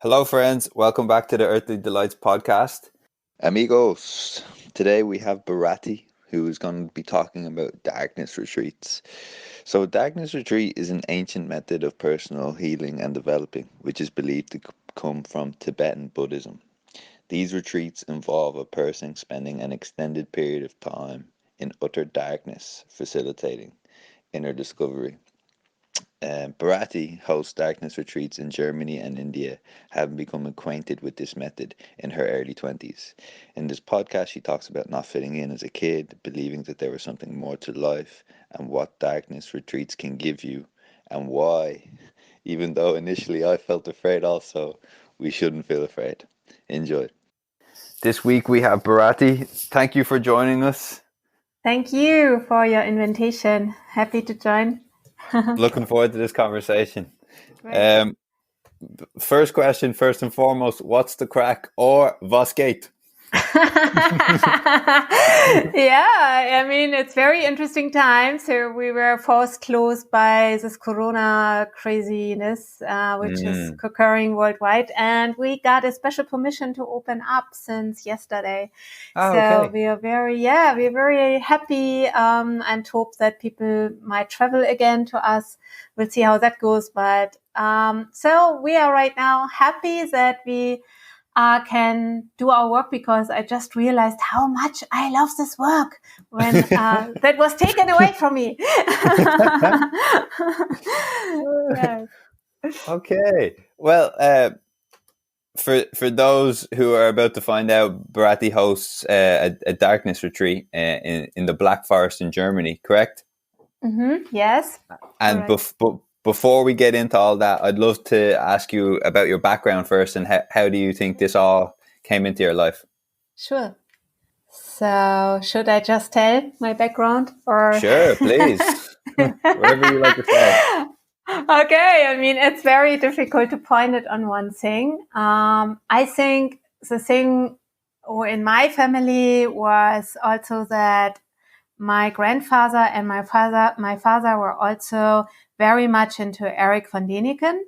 Hello, friends. Welcome back to the Earthly Delights podcast. Amigos, today we have Bharati, who is going to be talking about darkness retreats. So, darkness retreat is an ancient method of personal healing and developing, which is believed to come from Tibetan Buddhism. These retreats involve a person spending an extended period of time in utter darkness, facilitating inner discovery. Bharati hosts darkness retreats in Germany and India, having become acquainted with this method in her early 20s. In this podcast, she talks about not fitting in as a kid, believing that there was something more to life, and what darkness retreats can give you, and why, even though initially I felt afraid also, we shouldn't feel afraid. Enjoy. This week we have Bharati. Thank you for joining us. Thank you for your invitation. Happy to join. Looking forward to this conversation. First question, first and foremost, what's the crack or was geht? Yeah, I mean, it's very interesting time. So we were forced closed by this Corona craziness, which is occurring worldwide. And we got a special permission to open up since yesterday. Okay. We are very happy and hope that people might travel again to us. We'll see how that goes. But so we are right now happy that we can do our work, because I just realized how much I love this work when that was taken away from me. Yes. Okay. Well, for those who are about to find out, Bharati hosts a darkness retreat in the Black Forest in Germany, correct? Mm-hmm. Yes. And before we get into all that, I'd love to ask you about your background first, and how do you think this all came into your life? Sure. So should I just tell my background, or? Sure, please. Whatever you like to say. Okay, I mean, it's very difficult to point it on one thing. I think the thing in my family was also that my grandfather and my father were also very much into Eric von Däniken.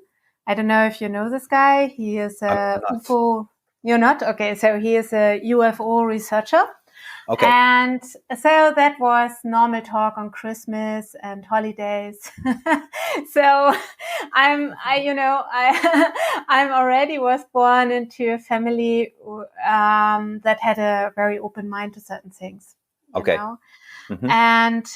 I don't know if you know this guy. He is a UFO. You're not? Okay, so he is a UFO researcher. Okay. And so that was normal talk on Christmas and holidays. So I'm already was born into a family that had a very open mind to certain things. Okay. Mm-hmm. And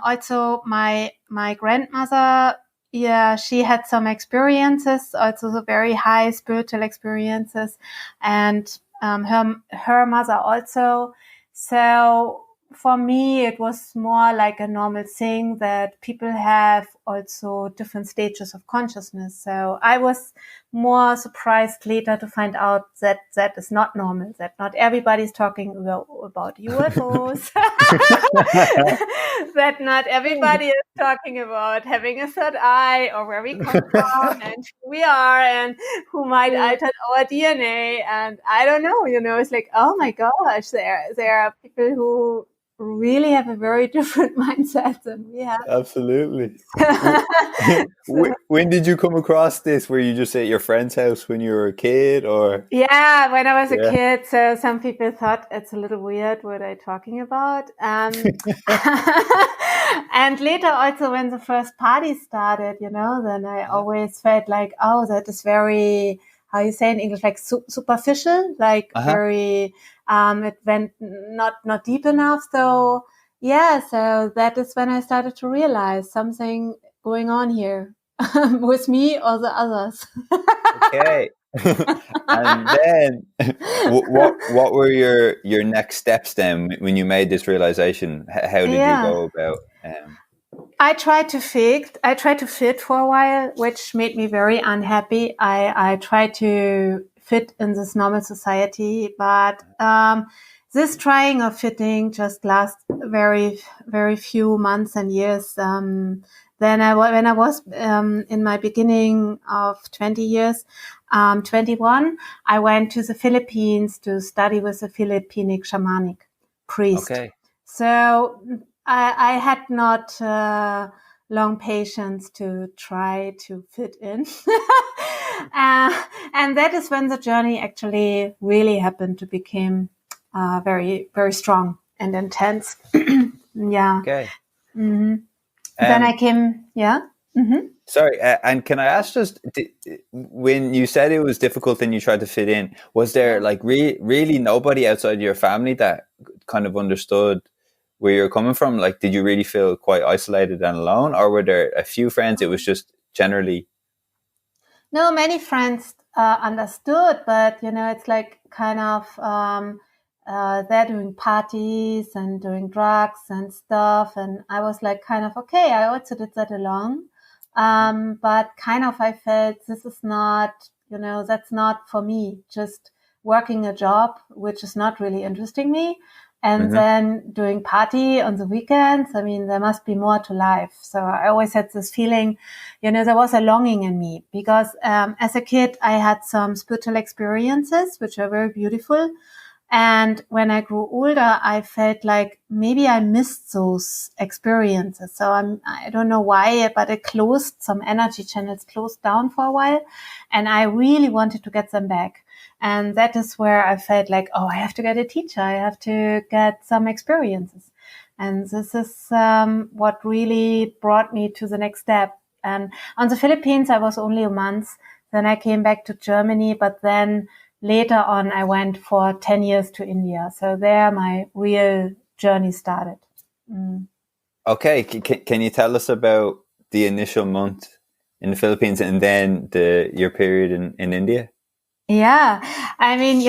also my grandmother, she had some experiences, also very high spiritual experiences, and her mother also. So for me, it was more like a normal thing that people have also different stages of consciousness. So I was more surprised later to find out that that is not normal, that not everybody's talking about UFOs, that not everybody is talking about having a third eye, or where we come from and who we are and who might alter our DNA. And I don't know, it's like, oh my gosh, there are people who really have a very different mindset than we have. Absolutely. When did you come across this? Were you just at your friend's house when you were a kid, or? Yeah, when I was a kid. So some people thought it's a little weird what I'm talking about. And later also when the first party started, then I always felt like, oh, that is very, how you say in English, like superficial, like very, it went not deep enough. So so that is when I started to realize something going on here with me or the others. Okay. And then what were your next steps then when you made this realization? How did you go about? I tried to fit for a while, which made me very unhappy. I tried to fit in this normal society, but this trying of fitting just lasts very, very few months and years. Then when I was in my beginning of 20 years, 21, I went to the Philippines to study with a Philippinic shamanic priest. Okay. So I had not long patience to try to fit in. And And that is when the journey actually really happened to become very, very strong and intense. Yeah. Okay. Mm-hmm. Then I came, yeah. Mm-hmm. Sorry, and can I ask just, when you said it was difficult and you tried to fit in, was there like really nobody outside your family that kind of understood where you're coming from? Like, did you really feel quite isolated and alone, or were there a few friends? It was just generally... No, many friends understood, but it's like kind of they're doing parties and doing drugs and stuff, and I was like kind of okay. I also did that alone, but kind of I felt this is not, that's not for me. Just working a job which is not really interesting me. And then doing party on the weekends. I mean, there must be more to life. So I always had this feeling, there was a longing in me because as a kid, I had some spiritual experiences, which are very beautiful. And when I grew older, I felt like maybe I missed those experiences. So I don't know why, but it closed, some energy channels closed down for a while. And I really wanted to get them back. And that is where I felt like, oh, I have to get a teacher. I have to get some experiences. And this is what really brought me to the next step. And on the Philippines, I was only a month. Then I came back to Germany. But then later on, I went for 10 years to India. So there my real journey started. Okay. Can you tell us about the initial month in the Philippines and then your period in India? Yeah, I mean,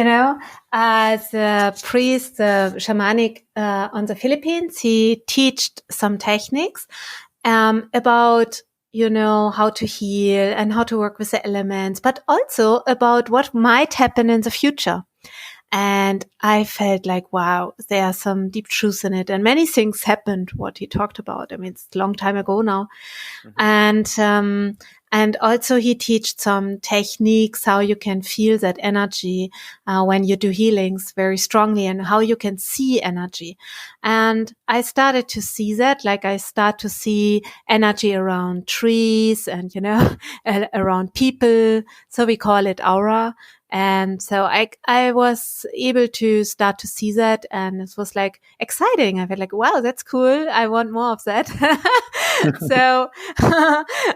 as a priest, shamanic on the Philippines, he taught some techniques about, how to heal and how to work with the elements, but also about what might happen in the future. And I felt like, wow, there are some deep truths in it. And many things happened, what he talked about. I mean, it's a long time ago now. And also he teaches some techniques, how you can feel that energy when you do healings very strongly and how you can see energy. And I started to see that, like I start to see energy around trees and, around people. So we call it aura. And so I was able to start to see that, and it was like exciting. I felt like, wow, that's cool. I want more of that. So,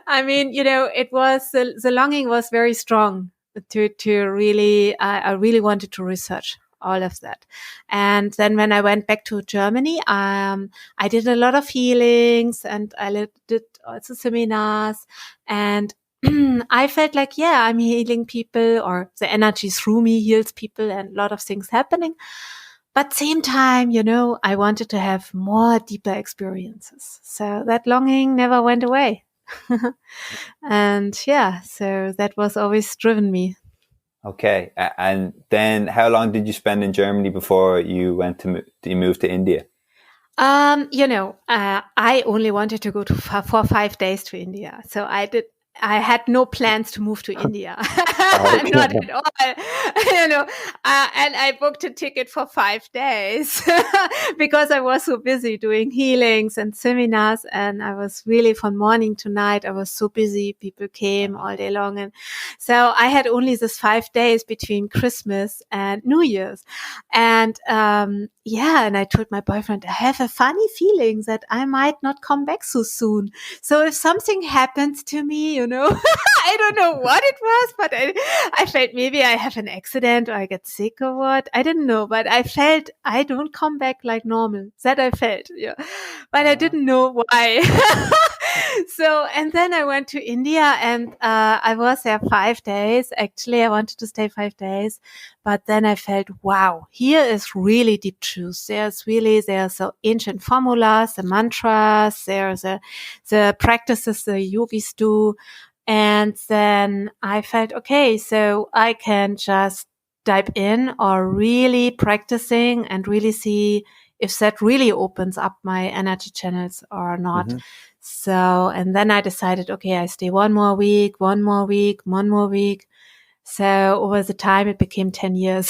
I mean, it was, the longing was very strong to really, I really wanted to research all of that. And then when I went back to Germany, I did a lot of healings and I did also seminars, and I felt like, yeah, I'm healing people, or the energy through me heals people, and a lot of things happening. But same time, I wanted to have more deeper experiences. So that longing never went away. And yeah, so that was always driven me. Okay. And then how long did you spend in Germany before you went you moved to India? I only wanted to go for 5 days to India. So I had no plans to move to India. Okay. Not at all. And I booked a ticket for 5 days because I was so busy doing healings and seminars, and I was really from morning to night. I was so busy. People came all day long. And so I had only this 5 days between Christmas and New Year's. And, and I told my boyfriend, I have a funny feeling that I might not come back so soon. So if something happens to me, I don't know what it was, but I felt maybe I have an accident or I get sick or what. I didn't know, but I felt I don't come back like normal. That I felt, yeah. But I didn't know why. So, and then I went to India, and I was there 5 days. Actually, I wanted to stay 5 days, but then I felt, wow, here is really deep truth. There's the ancient formulas, the mantras, there's the practices the yogis do. And then I felt, okay, so I can just dive in or really practicing and really see if that really opens up my energy channels or not. So, and then I decided, okay, I stay one more week. So over the time, it became 10 years.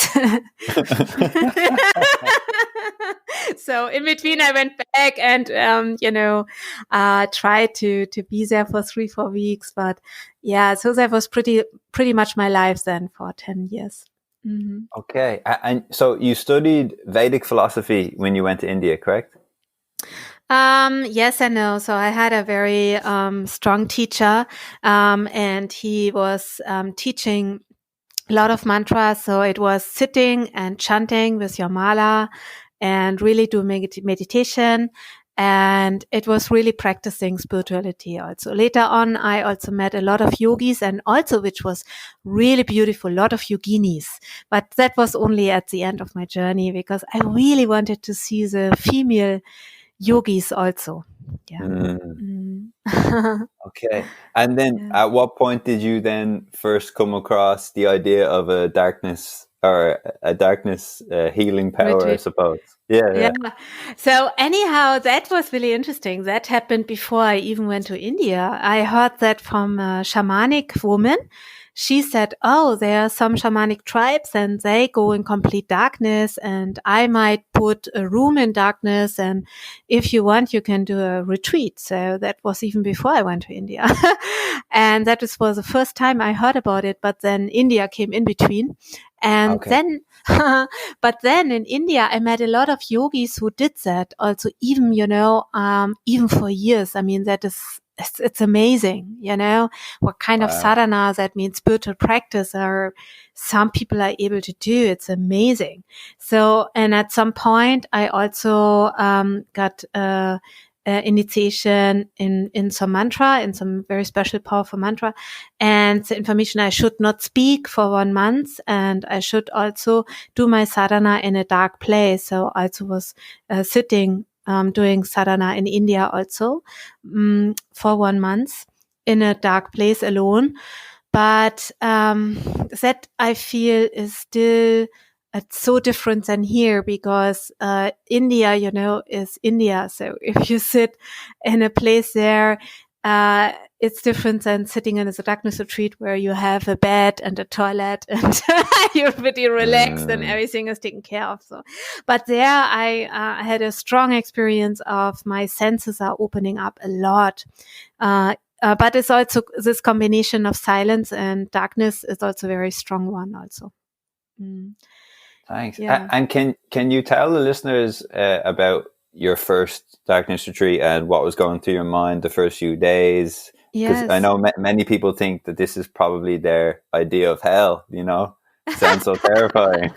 So in between, I went back and, tried to be there for 3-4 weeks. But yeah, so that was pretty much my life then for 10 years. Mm-hmm. Okay. And so you studied Vedic philosophy when you went to India, correct? Yes and no. So I had a very strong teacher, and he was teaching a lot of mantras. So it was sitting and chanting with your mala and really doing meditation. And it was really practicing spirituality also. Later on, I also met a lot of yogis, and also, which was really beautiful, a lot of yoginis. But that was only at the end of my journey, because I really wanted to see the female yogis also. Yeah. Okay. And then at what point did you then first come across the idea of a darkness healing power, Retreat. I suppose? Yeah. So anyhow, that was really interesting. That happened before I even went to India. I heard that from a shamanic woman. She said, oh, there are some shamanic tribes and they go in complete darkness, and I might put a room in darkness, and if you want, you can do a retreat. So that was even before I went to India. And that was the first time I heard about it, but then India came in between. And then, but then in India, I met a lot of yogis who did that also, even, even for years. I mean, it's amazing, what kind of sadhana, that means spiritual practice, or some people are able to do. It's amazing. So, and at some point I also, got, initiation in some mantra, in some very special powerful mantra, and the information I should not speak for 1 month, and I should also do my sadhana in a dark place. So I also was sitting, doing sadhana in India also, for 1 month in a dark place alone. But that I feel is still so different than here, because India, is India. So if you sit in a place there, it's different than sitting in a darkness retreat where you have a bed and a toilet and you're pretty relaxed and everything is taken care of. So, but there I had a strong experience of my senses are opening up a lot. But it's also this combination of silence and darkness is also a very strong one also. Thanks. Yeah. And can you tell the listeners about your first darkness retreat and what was going through your mind the first few days? Because I know many people think that this is probably their idea of hell, Sounds so terrifying.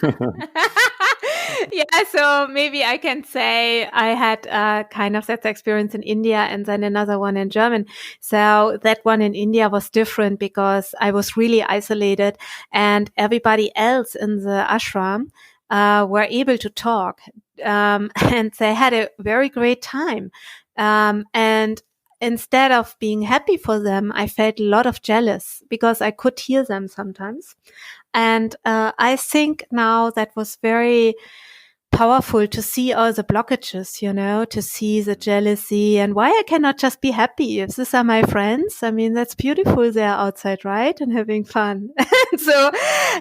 Yeah, so maybe I can say I had kind of that experience in India and then another one in German. So that one in India was different because I was really isolated, and everybody else in the ashram were able to talk, and they had a very great time. And instead of being happy for them, I felt a lot of jealous because I could hear them sometimes. And I think now that was very powerful to see all the blockages, to see the jealousy and why I cannot just be happy. If these are my friends, I mean, that's beautiful. They're outside, right? And having fun. So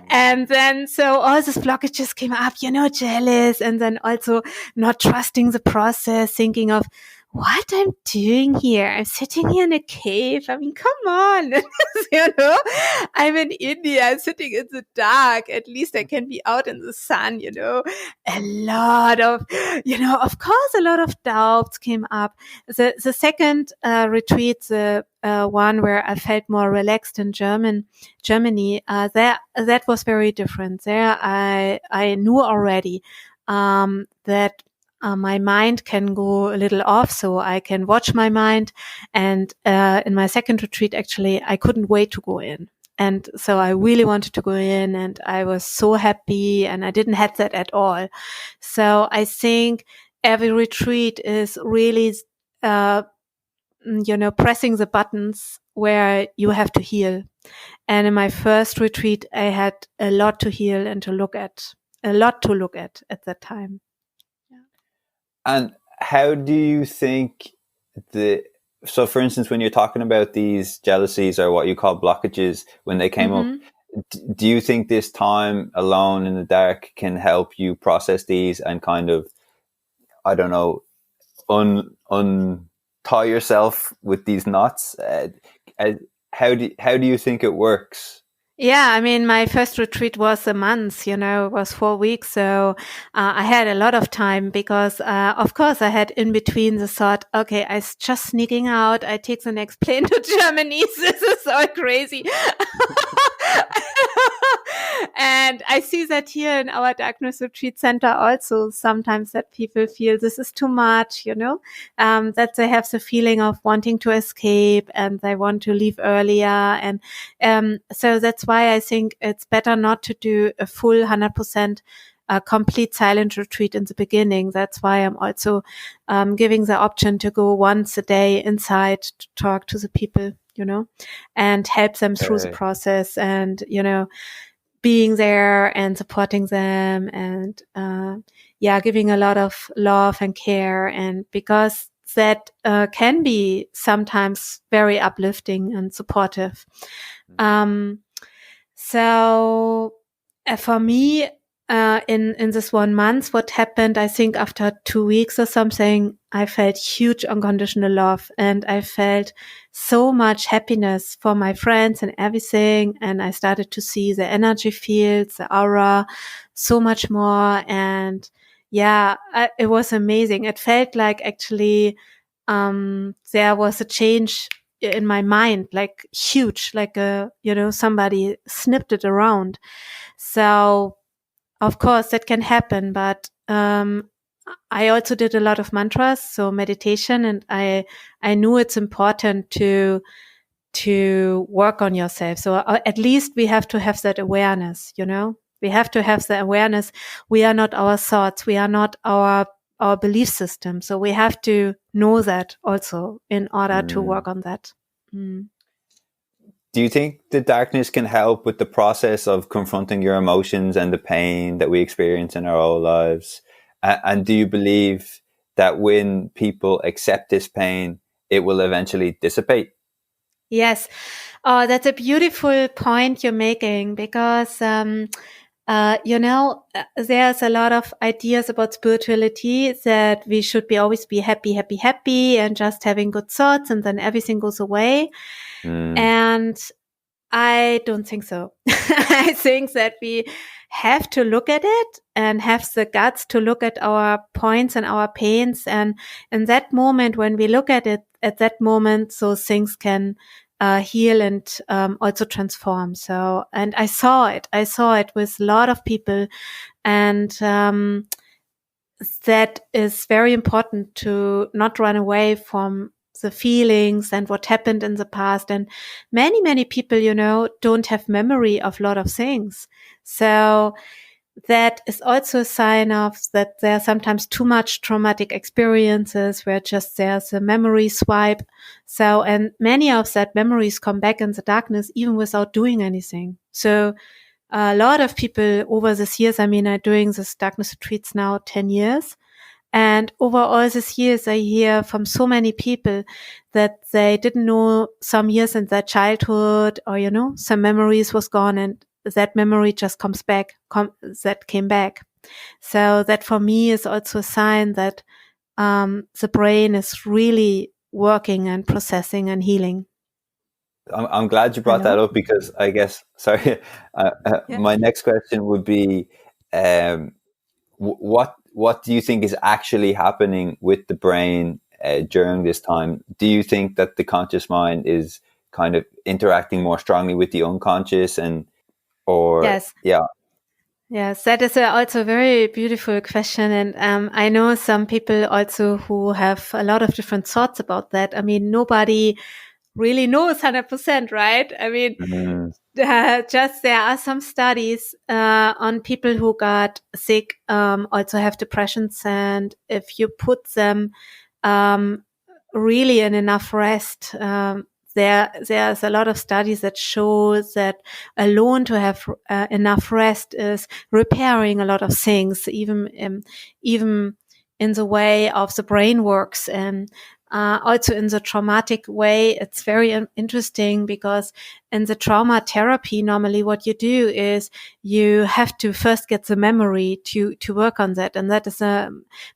all these blockages came up, jealous, and then also not trusting the process, thinking of, what I'm doing here. I'm sitting here in a cave. I mean, come on. I'm in India. I'm sitting in the dark. At least I can be out in the sun, A lot of, of course, a lot of doubts came up. The second retreat, the one where I felt more relaxed in Germany, that was very different. There I knew already that my mind can go a little off, so I can watch my mind. And in my second retreat, actually, I couldn't wait to go in. And so I really wanted to go in, and I was so happy, and I didn't have that at all. So I think every retreat is really, pressing the buttons where you have to heal. And in my first retreat, I had a lot to heal and to look at that time. And how do you think so for instance, when you're talking about these jealousies or what you call blockages, when they came up, do you think this time alone in the dark can help you process these and kind of, I don't know, untie yourself with these knots? How do you think it works? Yeah, I mean, my first retreat was a month, it was 4 weeks. So I had a lot of time because, of course, I had in between the thought, okay, I'm just sneaking out. I take the next plane to Germany. This is so crazy. And I see that here in our Darkness Retreat Center also sometimes that people feel this is too much, that they have the feeling of wanting to escape and they want to leave earlier. And so that's why I think it's better not to do a full 100% complete silent retreat in the beginning. That's why I'm also giving the option to go once a day inside to talk to the people, and help them through the process and, being there and supporting them and, giving a lot of love and care. And because that can be sometimes very uplifting and supportive. So for me, in this 1 month, what happened, I think after 2 weeks or something, I felt huge unconditional love and I felt so much happiness for my friends and everything. And I started to see the energy fields, the aura so much more. And it was amazing. It felt like actually, there was a change in my mind, like huge, like somebody snipped it around. So of course that can happen, but I also did a lot of mantras, so meditation, and I knew it's important to work on yourself. So at least we have to have that awareness, we have to have the awareness. We are not our thoughts. We are not our belief system. So we have to know that also in order to work on that. Do you think the darkness can help with the process of confronting your emotions and the pain that we experience in our whole lives? And do you believe that when people accept this pain, it will eventually dissipate? Yes. That's a beautiful point you're making because, there's a lot of ideas about spirituality that we should always be happy, happy, happy and just having good thoughts and then everything goes away. And I don't think so. I think that we have to look at it and have the guts to look at our points and our pains. And in that moment, when we look at it at that moment, so things can heal and also transform. So, and I saw it with a lot of people. And that is very important to not run away from the feelings and what happened in the past. And many, many people, don't have memory of a lot of things. So that is also a sign of that there are sometimes too much traumatic experiences where just there's a memory swipe. So, and many of that memories come back in the darkness even without doing anything. So a lot of people over these years, I'm doing this darkness retreats now 10 years. And over all these years, I hear from so many people that they didn't know some years in their childhood or, some memories was gone and that memory just comes back, that came back. So that for me is also a sign that the brain is really working and processing and healing. I'm glad you brought that up because I guess, sorry, my next question would be, what do you think is actually happening with the brain during this time? Do you think that the conscious mind is kind of interacting more strongly with the unconscious Yes. Yeah. Yes, that is also a very beautiful question. And I know some people also who have a lot of different thoughts about that. Nobody really knows 100%, right? Just there are some studies on people who got sick, also have depressions, and if you put them really in enough rest, there's a lot of studies that show that alone to have enough rest is repairing a lot of things, even in the way of the brain works. And Also in the traumatic way, it's very interesting because in the trauma therapy, normally what you do is you have to first get the memory to work on that. And that is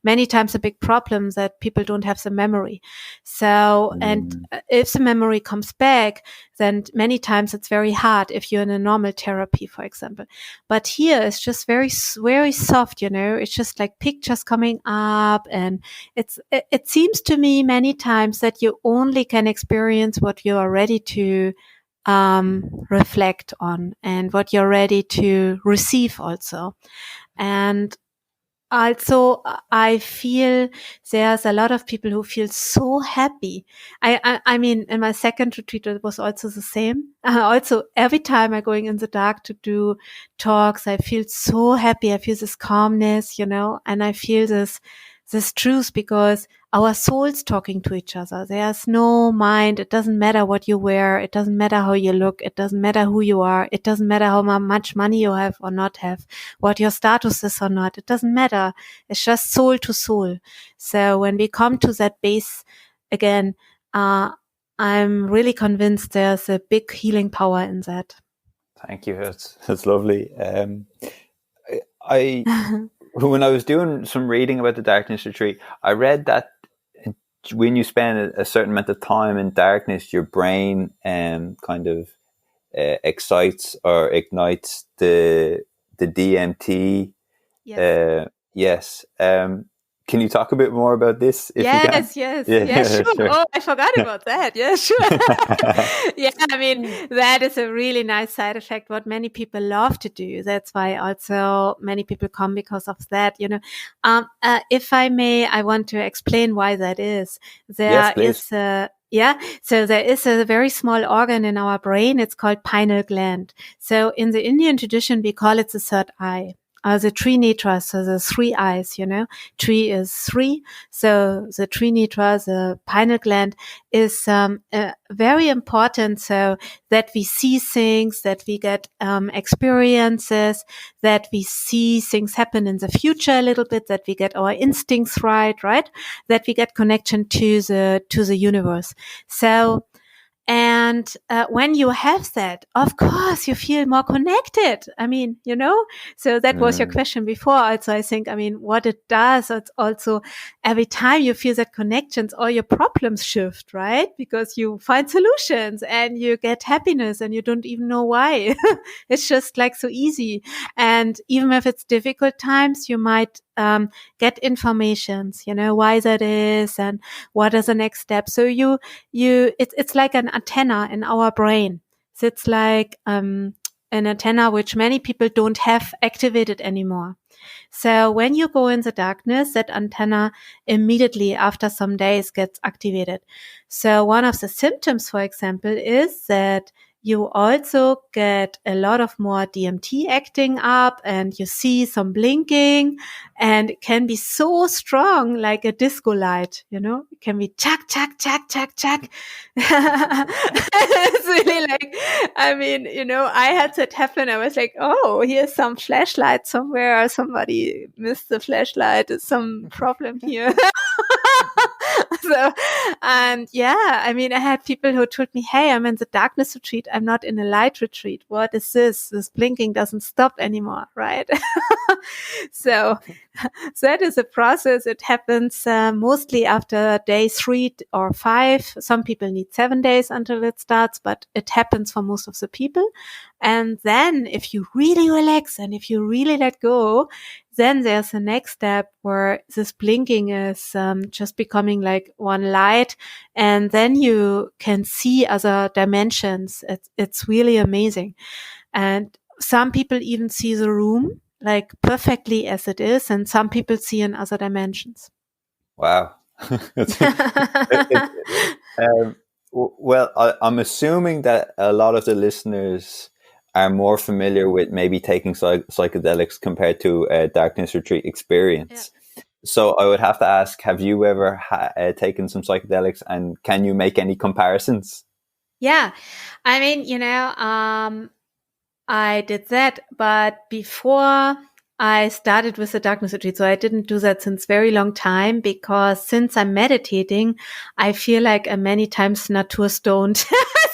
many times a big problem, that people don't have the memory. So, and if the memory comes back, then many times it's very hard if you're in a normal therapy, for example. But here it's just very, very soft, it's just like pictures coming up, and it seems to me many times that you only can experience what you are ready to reflect on, and what you're ready to receive also. And also, I feel there's a lot of people who feel so happy. I mean, in my second retreat, it was also the same. Also, every time I'm going in the dark to do talks, I feel so happy. I feel this calmness, and I feel this truth, because our souls talking to each other. There's no mind. It doesn't matter what you wear. It doesn't matter how you look. It doesn't matter who you are. It doesn't matter how much money you have or not have, what your status is or not. It doesn't matter. It's just soul to soul. So when we come to that base again, I'm really convinced there's a big healing power in that. Thank you. That's lovely. When I was doing some reading about the darkness retreat, I read that when you spend a certain amount of time in darkness, your brain kind of excites or ignites the DMT. Yes. Yes. Can you talk a bit more about this? Yes. Sure. Oh, I forgot about that. Yeah, sure. Yeah, I mean, that is a really nice side effect, what many people love to do. That's why also many people come because of that, If I may, I want to explain why that is. Yes, please. So there is a very small organ in our brain. It's called Pinal Gland. So in the Indian tradition, we call it the third eye. The Trinitra, so the three eyes, Tree is three. So the Trinitra, the pineal gland, is very important, so that we see things, that we get experiences, that we see things happen in the future a little bit, that we get our instincts right? That we get connection to the universe. So, and when you have that, of course, you feel more connected. I mean, so that was your question before. Also, I think, what it does, it's also every time you feel that connections, all your problems shift, right? Because you find solutions and you get happiness and you don't even know why. It's just like so easy. And even if it's difficult times, you might get informations, why that is and what is the next step. So it's like an antenna in our brain. So it's like an antenna which many people don't have activated anymore. So when you go in the darkness, that antenna immediately after some days gets activated. So one of the symptoms, for example, is that you also get a lot of more DMT acting up, and you see some blinking, and it can be so strong, like a disco light, it can be chack, chack, chack, chack, chack. It's really like, I had that happen. I was like, oh, here's some flashlight somewhere. Somebody missed the flashlight. There's some problem here. So, and I had people who told me, hey, I'm in the darkness retreat. I'm not in a light retreat. What is this? This blinking doesn't stop anymore, right? So that is a process. It happens mostly after day 3 or 5. Some people need 7 days until it starts, but it happens for most of the people. And then if you really relax and if you really let go, then there's a next step where this blinking is just becoming like one light, and then you can see other dimensions. It's really amazing. And some people even see the room like perfectly as it is, and some people see in other dimensions. Wow. Well, I'm assuming that a lot of the listeners are more familiar with maybe taking psychedelics compared to a darkness retreat experience. Yeah. So I would have to ask, have you ever taken some psychedelics, and can you make any comparisons? Yeah. I did that, but before I started with the darkness retreat. So I didn't do that since very long time, because since I'm meditating, I feel like I'm many times naturstoned.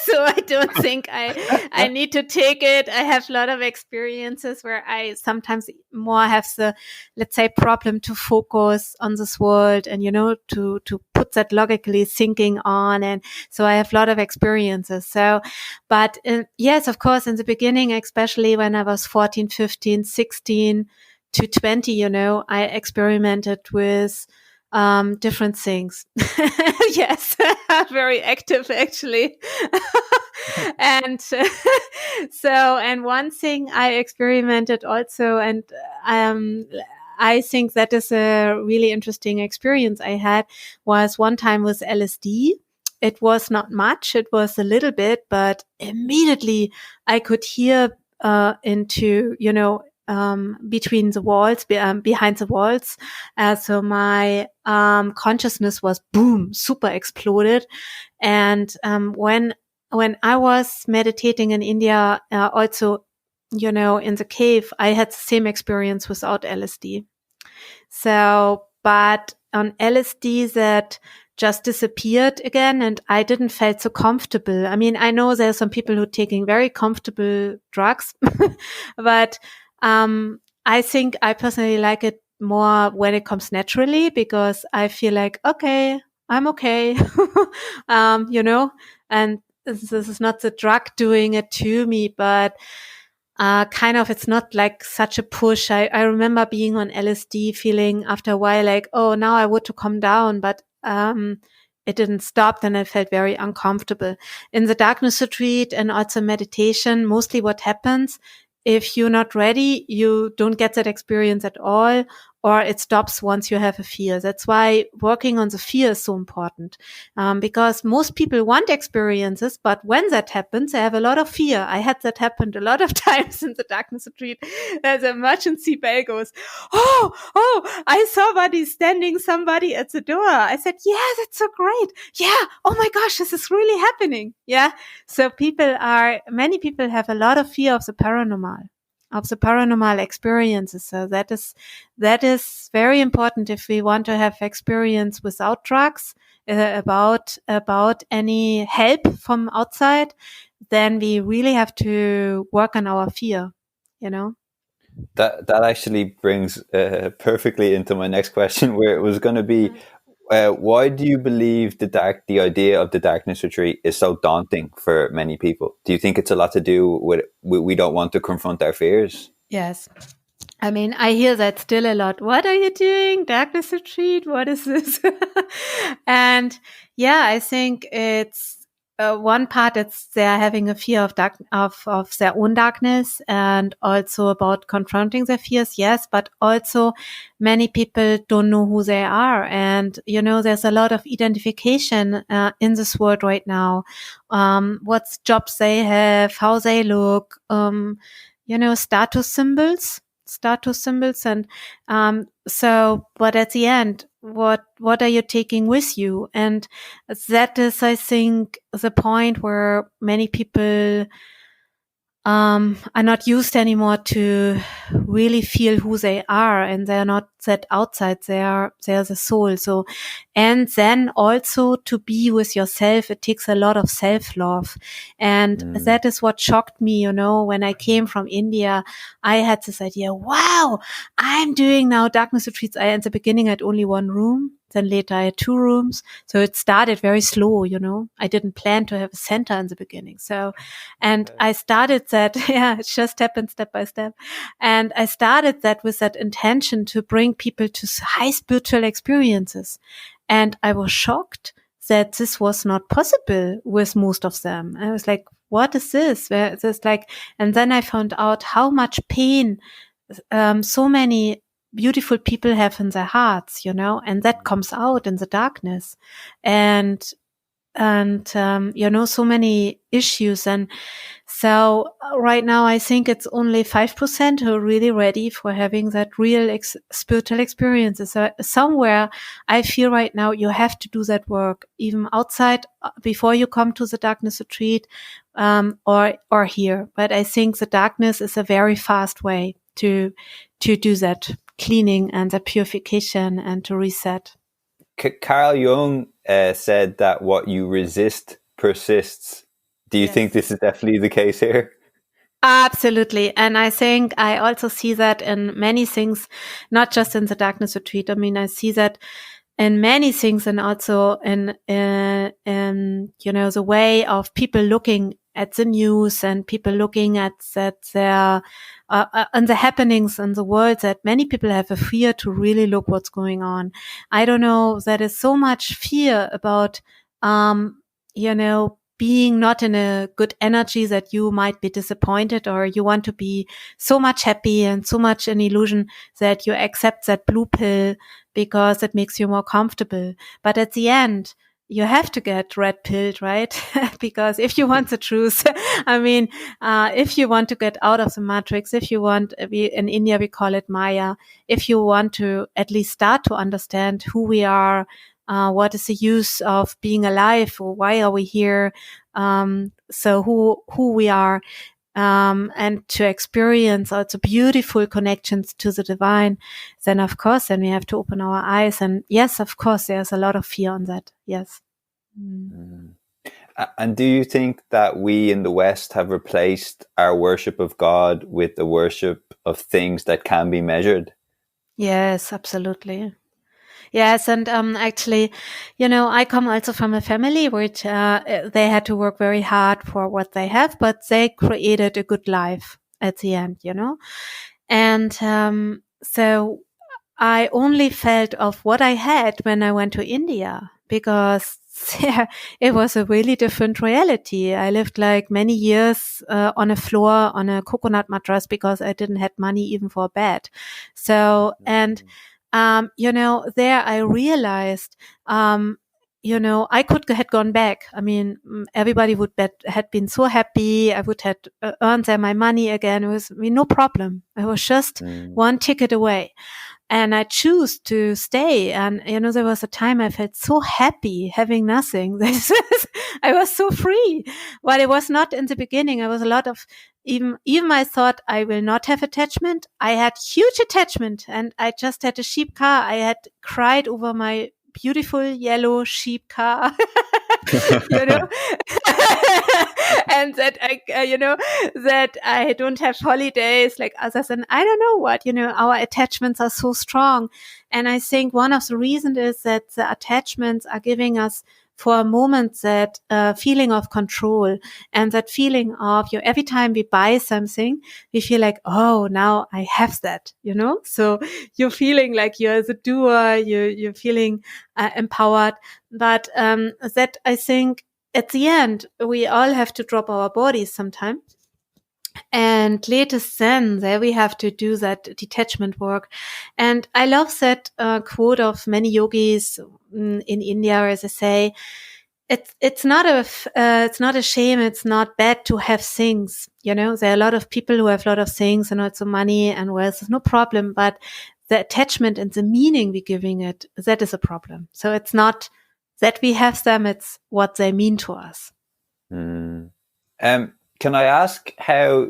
So I don't think I need to take it. I have a lot of experiences where I sometimes more have the, let's say, problem to focus on this world and, to put that logically thinking on. And so I have a lot of experiences. So, but yes, of course, in the beginning, especially when I was 14, 15, 16 to 20, I experimented with different things. Yes, very active actually. And and one thing I experimented also, and I think that is a really interesting experience I had, was one time with LSD. It was not much, it was a little bit, but immediately I could hear into, between the walls, behind the walls. So my consciousness was boom, super exploded. And when I was meditating in India, also, in the cave, I had the same experience without LSD. So, but on LSD, that just disappeared again, and I didn't feel so comfortable. I mean, I know there's some people who are taking very comfortable drugs, but I think I personally like it more when it comes naturally, because I feel like, okay, I'm okay, and this is not the drug doing it to me, but kind of, it's not like such a push. I remember being on LSD, feeling after a while like, oh, now I want to calm down, but it didn't stop. Then I felt very uncomfortable. In the darkness retreat and also meditation, mostly what happens, if you're not ready, you don't get that experience at all, or it stops once you have a fear. That's why working on the fear is so important, because most people want experiences, but when that happens, they have a lot of fear. I had that happen a lot of times in the darkness retreat. The emergency bell goes, oh, I saw somebody at the door. I said, yeah, that's so great. Yeah. Oh my gosh, this is really happening. Yeah. So many people have a lot of fear of the paranormal experiences. So that is very important if we want to have experience without drugs, about any help from outside. Then we really have to work on our fear, That actually brings perfectly into my next question, where it was going to be, why do you believe the idea of the darkness retreat is so daunting for many people? Do you think it's a lot to do with we don't want to confront our fears? Yes. I mean, I hear that still a lot. What are you doing? Darkness retreat? What is this? And yeah, I think it's one part, it's they're having a fear of of their own darkness, and also about confronting their fears. Yes, but also many people don't know who they are. And, there's a lot of identification in this world right now. What jobs they have, how they look, status symbols. And so, but at the end, what are you taking with you? And that is, I think, the point where many people are not used anymore to really feel who they are, and they're not that outside. They're the soul. So, and then also to be with yourself, it takes a lot of self-love. And that is what shocked me, when I came from India. I had this idea, wow, I'm doing now darkness retreats. In the beginning, I had only one room. Then later I had 2 rooms. So it started very slow, I didn't plan to have a center in the beginning. So, and I started that, it just happened step by step. And I started that with that intention to bring people to high spiritual experiences. And I was shocked that this was not possible with most of them. I was like, what is this? And then I found out how much pain so many beautiful people have in their hearts, and that comes out in the darkness, and so many issues. And so right now I think it's only 5% who are really ready for having that real spiritual experiences. So somewhere I feel right now you have to do that work, even outside, before you come to the darkness retreat, or here. But I think the darkness is a very fast way to do that cleaning and the purification and to reset. Carl Jung said that what you resist persists. Do you think this is definitely the case here? Absolutely. And I think I also see that in many things, not just in the darkness retreat. I mean, I see that in many things, and also in the way of people looking at the news and people looking at that their and the happenings in the world, that many people have a fear to really look what's going on. I don't know, there is so much fear about being not in a good energy, that you might be disappointed, or you want to be so much happy and so much an illusion that you accept that blue pill because it makes you more comfortable. But at the end, you have to get red pilled, right? Because if you want the truth, I mean, if you want to get out of the matrix, if you want, in India we call it Maya, if you want to at least start to understand who we are, what is the use of being alive, or why are we here? So who we are, and to experience also beautiful connections to the divine, then of course, then we have to open our eyes. And yes, of course, there's a lot of fear on that. Yes. And do you think that we in the West have replaced our worship of God with the worship of things that can be measured? Yes, absolutely. Yes, and actually, I come also from a family which they had to work very hard for what they have, but they created a good life at the end, And so I only felt of what I had when I went to India, because there it was a really different reality. I lived like many years on a floor on a coconut mattress because I didn't have money even for a bed. So, and there I realized, I could had gone back. I mean, everybody had been so happy. I would have earned them my money again. It was no problem. It was just one ticket away. And I choose to stay. And, there was a time I felt so happy having nothing. I was so free. But it was not in the beginning. I was a lot of, even I thought I will not have attachment. I had huge attachment, and I just had a sheep car. I had cried over my beautiful yellow sheep car, and that that I don't have holidays like others, and I don't know what, our attachments are so strong. And I think one of the reasons is that the attachments are giving us for a moment that feeling of control, and that feeling of every time we buy something, we feel like, oh, now I have that, so you're feeling like you're the doer, you're feeling empowered. But that, I think, at the end, we all have to drop our bodies sometime. And latest then, there we have to do that detachment work. And I love that quote of many yogis in India, as I say, it's not a shame. It's not bad to have things. There are a lot of people who have a lot of things and also money and wealth. No problem. But the attachment and the meaning we're giving it, that is a problem. So it's not that we have them, it's what they mean to us. Can I ask, how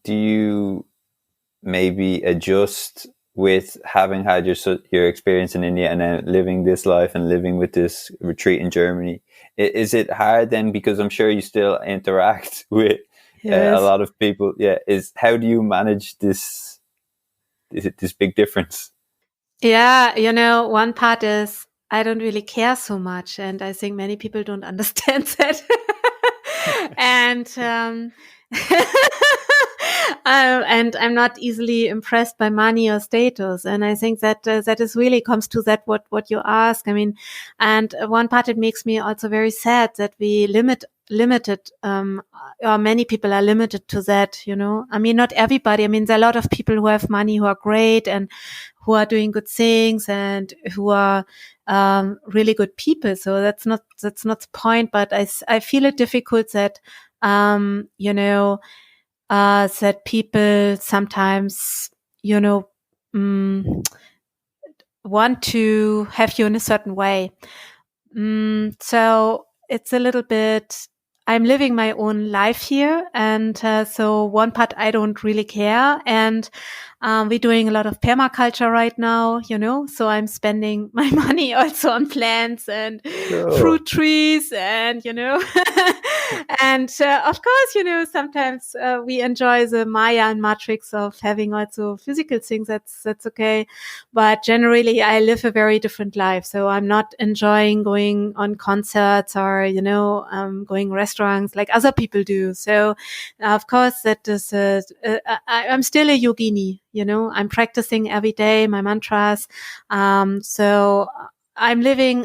do you maybe adjust with having had your experience in India and then living this life and living with this retreat in Germany? Is it hard then? Because I'm sure you still interact with a lot of people. Yeah. How do you manage this? Is it this big difference? Yeah. One part is I don't really care so much. And I think many people don't understand that. And, and I'm not easily impressed by money or status. And I think that that is really comes to that what you ask. I mean, and one part, it makes me also very sad that we limited, or many people are limited to that, I mean, not everybody. I mean, there are a lot of people who have money, who are great and who are doing good things and who are really good people. So that's not the point. But I feel it difficult that that people sometimes want to have you in a certain way. So it's a little bit, I'm living my own life here. And so one part, I don't really care. And We're doing a lot of permaculture right now, so I'm spending my money also on plants and fruit trees and, and of course, sometimes we enjoy the Maya and matrix of having also physical things. That's okay. But generally I live a very different life. So I'm not enjoying going on concerts or, going restaurants like other people do. So of course that is, I'm still a yogini, I'm practicing every day my mantras. So I'm living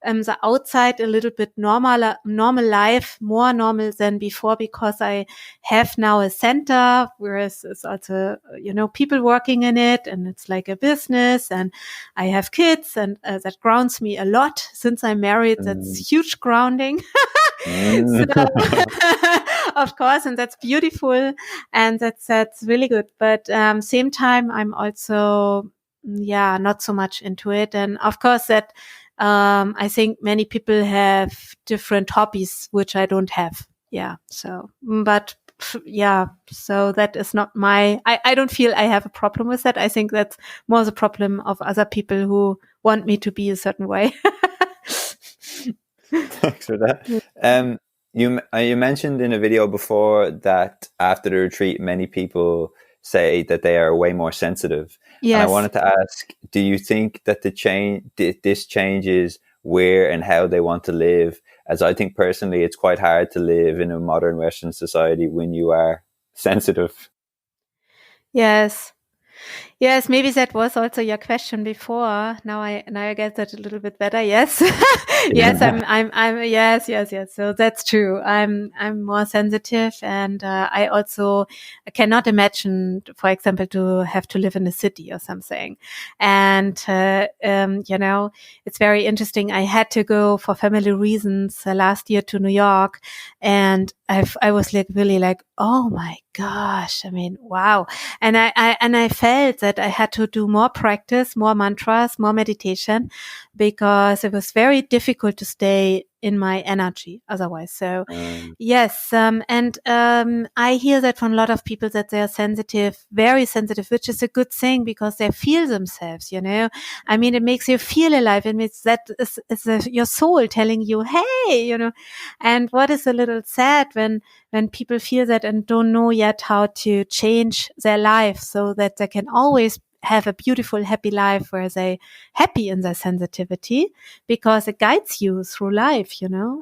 the outside a little bit normal life, more normal than before, because I have now a center, whereas it's also, people working in it, and it's like a business, and I have kids, and that grounds me a lot. Since I'm married, that's huge grounding. So, of course, and that's beautiful, and that's really good. But same time, I'm also not so much into it, and of course that I think many people have different hobbies which I don't have. So that is not I don't feel I have a problem with that. I think that's more the problem of other people who want me to be a certain way. Thanks for that. You mentioned in a video before that after the retreat, many people say that they are way more sensitive. Yes. And I wanted to ask, do you think that this changes where and how they want to live? As I think personally, it's quite hard to live in a modern Western society when you are sensitive. Yes, maybe that was also your question before. Now I get that a little bit better. Yes. Yes, I'm yes. So that's true. I'm more sensitive, and I also cannot imagine, for example, to have to live in a city or something. And it's very interesting. I had to go for family reasons last year to New York, and I was really oh my gosh, I mean, wow. And I felt that I had to do more practice, more mantras, more meditation, because it was very difficult to stay in my energy otherwise. So yes. And I hear that from a lot of people that they are sensitive, very sensitive, which is a good thing because they feel themselves, I mean, it makes you feel alive. It means that is your soul telling you, hey, and what is a little sad when people feel that and don't know yet how to change their life so that they can always have a beautiful, happy life where they happy in their sensitivity, because it guides you through life,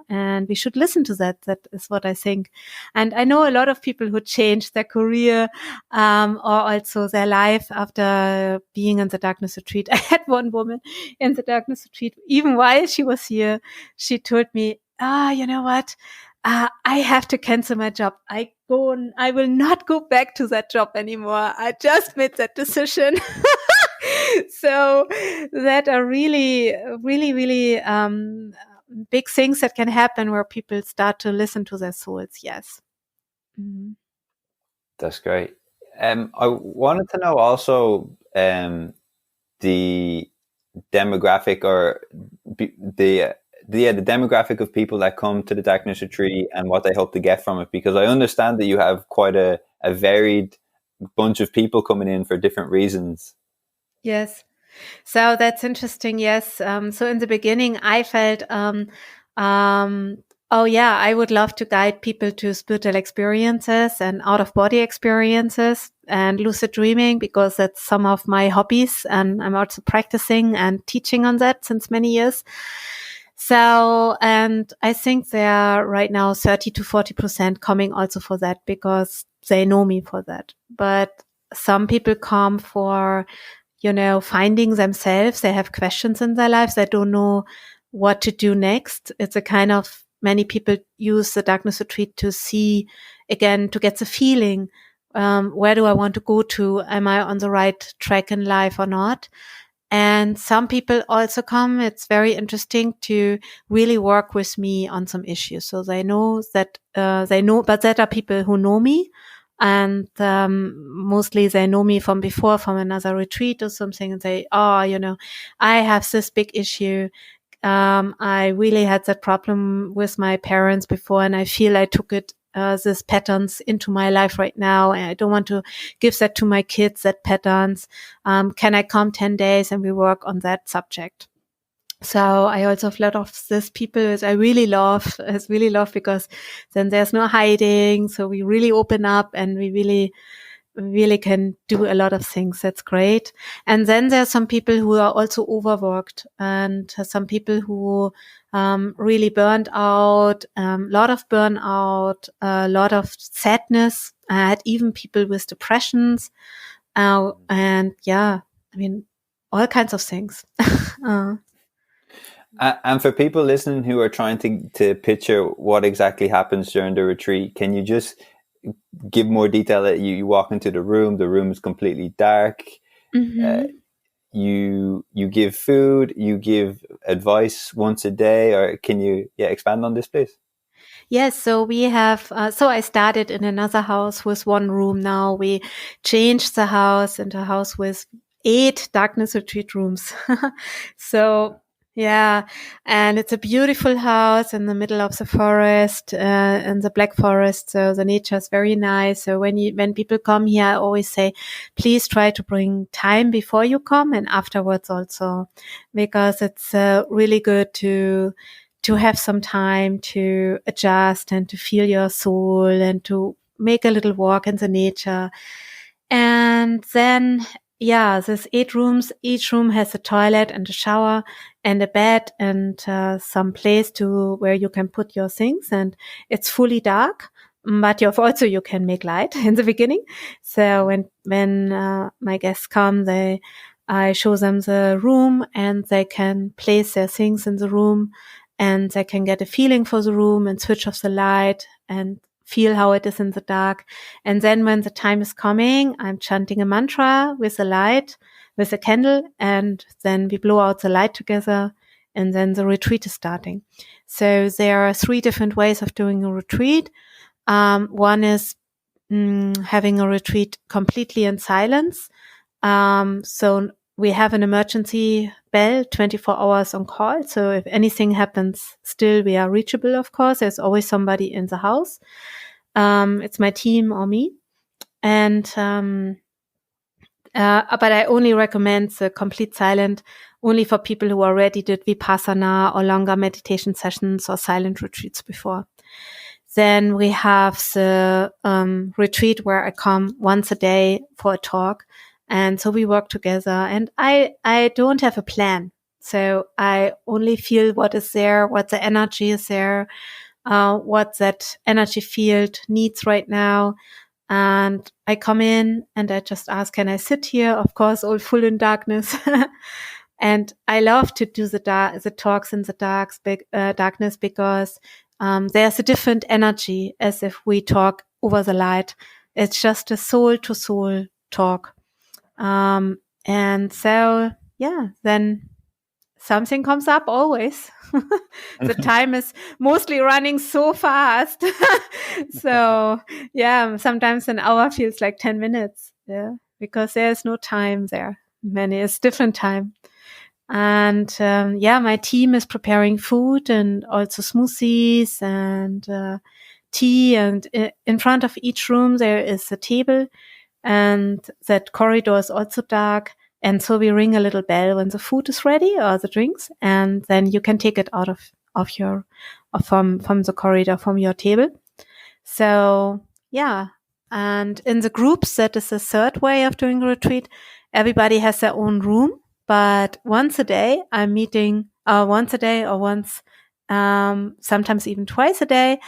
and we should listen to that. That is what I think. And I know a lot of people who changed their career, or also their life after being in the darkness retreat. I had one woman in the darkness retreat, even while she was here, she told me, you know what? I have to cancel my job. I will not go back to that job anymore. I just made that decision. So that are really, really, really big things that can happen where people start to listen to their souls. Yes. Mm-hmm. That's great. I wanted to know also the demographic or the demographic of people that come to the darkness retreat and what they hope to get from it, because I understand that you have quite a varied bunch of people coming in for different reasons. Yes. So that's interesting. Yes. So in the beginning I felt, oh yeah, I would love to guide people to spiritual experiences and out of body experiences and lucid dreaming, because that's some of my hobbies, and I'm also practicing and teaching on that since many years. So, and I think there are right now 30 to 40% coming also for that, because they know me for that. But some people come for, finding themselves. They have questions in their lives. They don't know what to do next. It's a kind of, many people use the darkness retreat to see again, to get the feeling, where do I want to go to? Am I on the right track in life or not? And some people also come, it's very interesting to really work with me on some issues. So they know that, but that are people who know me. And mostly they know me from before, from another retreat or something, and say, I have this big issue. I really had that problem with my parents before, and I feel I took it these patterns into my life right now, and I don't want to give that to my kids, that patterns. Can I come 10 days and we work on that subject? So I also have a lot of these people which I really love because then there's no hiding. So we really open up and we really can do a lot of things. That's great. And then there are some people who are also overworked, and some people who really burned out, a lot of burnout, a lot of sadness. I had even people with depressions, and yeah, I mean, all kinds of things. And for people listening who are trying to picture what exactly happens during the retreat, can you just give more detail? That you walk into the room is completely dark. Mm-hmm. You give food, you give advice once a day, or can you expand on this, please? Yes, so we have, so I started in another house with one room. Now we changed the house into a house with 8 darkness retreat rooms. So yeah, and it's a beautiful house in the middle of the forest, in the Black Forest. So the nature is very nice. So when people come here, I always say, please try to bring time before you come and afterwards also, because it's really good to have some time to adjust and to feel your soul and to make a little walk in the nature. And then, yeah, there's 8 rooms. Each room has a toilet and a shower and a bed and some place where you can put your things. And it's fully dark, but you can make light in the beginning. So when my guests come, I show them the room and they can place their things in the room, and they can get a feeling for the room and switch off the light and feel how it is in the dark. And then when the time is coming, I'm chanting a mantra with the light, with a candle, and then we blow out the light together, and then the retreat is starting. So there are 3 different ways of doing a retreat. One is having a retreat completely in silence. So we have an emergency bell 24 hours on call. So if anything happens, still we are reachable, of course. There's always somebody in the house. It's my team or me. And but I only recommend the complete silent only for people who already did Vipassana or longer meditation sessions or silent retreats before. Then we have the retreat where I come once a day for a talk. And so we work together, and I don't have a plan. So I only feel what is there, what the energy is there, what that energy field needs right now. And I come in and I just ask, can I sit here? Of course, all full in darkness. And I love to do the talks in the darkness because there's a different energy as if we talk over the light. It's just a soul to soul talk. And so, yeah, then something comes up always. The time is mostly running so fast. So, yeah, sometimes an hour feels like 10 minutes. Yeah, because there's no time there. It's different time. And my team is preparing food and also smoothies and tea. And in front of each room, there is a table. And that corridor is also dark. And so we ring a little bell when the food is ready or the drinks, and then you can take it out from the corridor, from your table. So yeah. And in the groups, that is the 3rd way of doing a retreat. Everybody has their own room, but once a day I'm meeting, once a day or once, sometimes even twice a day,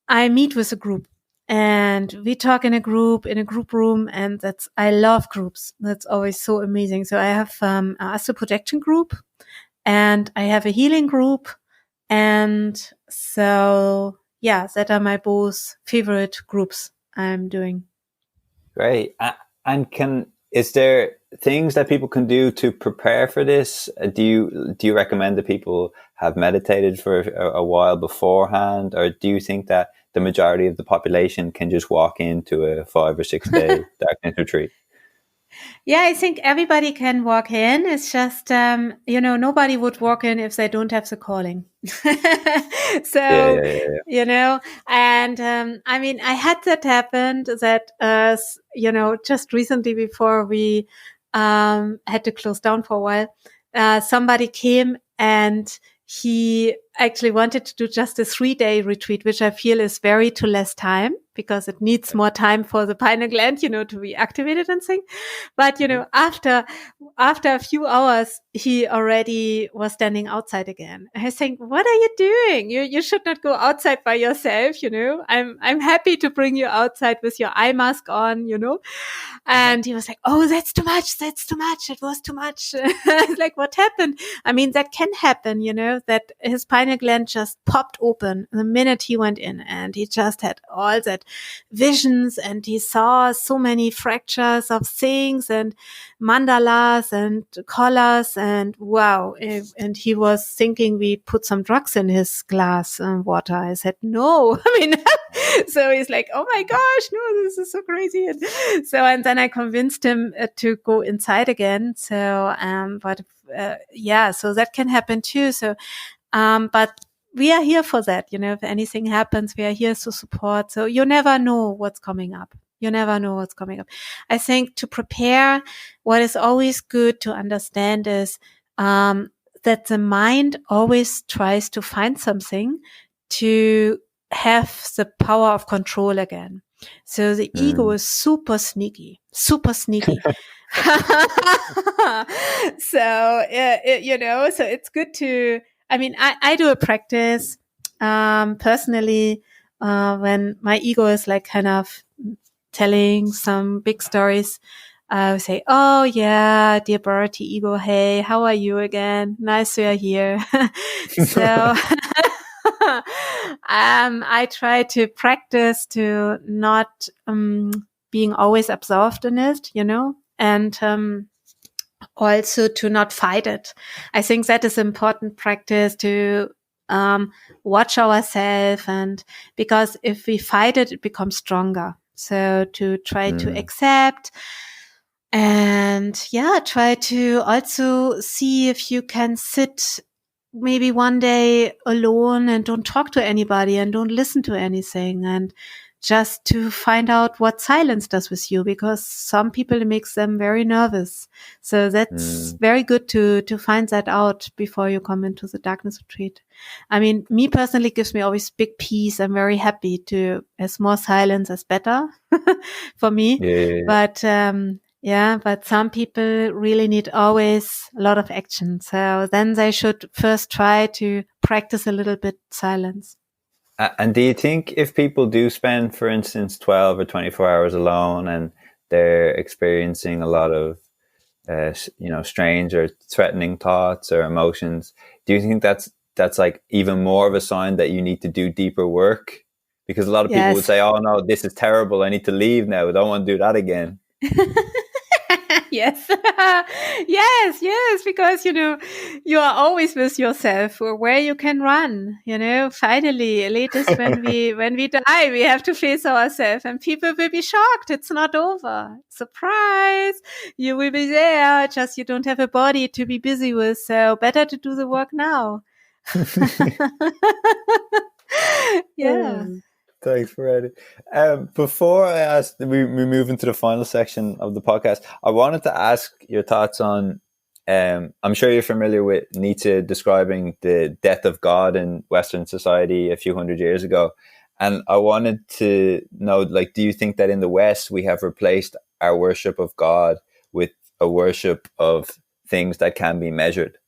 I meet with a group. And we talk in a group room, and I love groups. That's always so amazing. So I have an astral projection group, and I have a healing group, and so yeah, that are my both favorite groups I'm doing. Great. And is there things that people can do to prepare for this? Do you recommend that people have meditated for a while beforehand, or do you think that the majority of the population can just walk into a 5 or 6 day darkness retreat? Yeah, I think everybody can walk in. It's just, nobody would walk in if they don't have the calling. So, and I mean, I had that happen that, just recently before we had to close down for a while, somebody came and he actually wanted to do just a 3-day retreat, which I feel is very too less time because it needs more time for the pineal gland, to be activated and things. But, after a few hours, he already was standing outside again. I think, what are you doing? You should not go outside by yourself. I'm happy to bring you outside with your eye mask on, and he was like, oh, that's too much. That's too much. It was too much. Like, what happened? I mean, that can happen, that his pineal gland just popped open the minute he went in, and he just had all that visions, and he saw so many fractures of things and mandalas and colors, and wow. And he was thinking we put some drugs in his glass water. I said, no. I mean, so he's like, oh my gosh, no, this is so crazy. And then I convinced him to go inside again. So, so that can happen too. So, but we are here for that. If anything happens, we are here to support. So you never know what's coming up. I think to prepare, what is always good to understand is that the mind always tries to find something to have the power of control again. So the ego is super sneaky. So, so it's good to, I mean, I do a practice, personally, when my ego is like kind of telling some big stories. I would say, oh yeah, dear Bharati ego, hey, how are you again? Nice you're here. So, I try to practice to not, being always absorbed in it, and, also to not fight it. I think that is important practice to watch ourselves, and because if we fight it, it becomes stronger. So to try to accept, and try to also see if you can sit maybe one day alone and don't talk to anybody and don't listen to anything, and just to find out what silence does with you, because some people, it makes them very nervous. So that's very good to find that out before you come into the darkness retreat. I mean, me personally, gives me always big peace. I'm very happy to, as more silence as better for me. But but some people really need always a lot of action. So then they should first try to practice a little bit silence. And do you think if people do spend, for instance, 12 or 24 hours alone and they're experiencing a lot of, strange or threatening thoughts or emotions, do you think that's like even more of a sign that you need to do deeper work? Because a lot of people would say, oh no, this is terrible. I need to leave now. I don't want to do that again. Yes. yes, because, you are always with yourself, or where you can run, finally, latest when we die, we have to face ourselves, and people will be shocked. It's not over. Surprise. You will be there. Just you don't have a body to be busy with. So better to do the work now. Yeah. Thanks, Bharati. Before I ask, we move into the final section of the podcast, I wanted to ask your thoughts on, I'm sure you're familiar with Nietzsche describing the death of God in Western society a few hundred years ago. And I wanted to know, like, do you think that in the West we have replaced our worship of God with a worship of things that can be measured?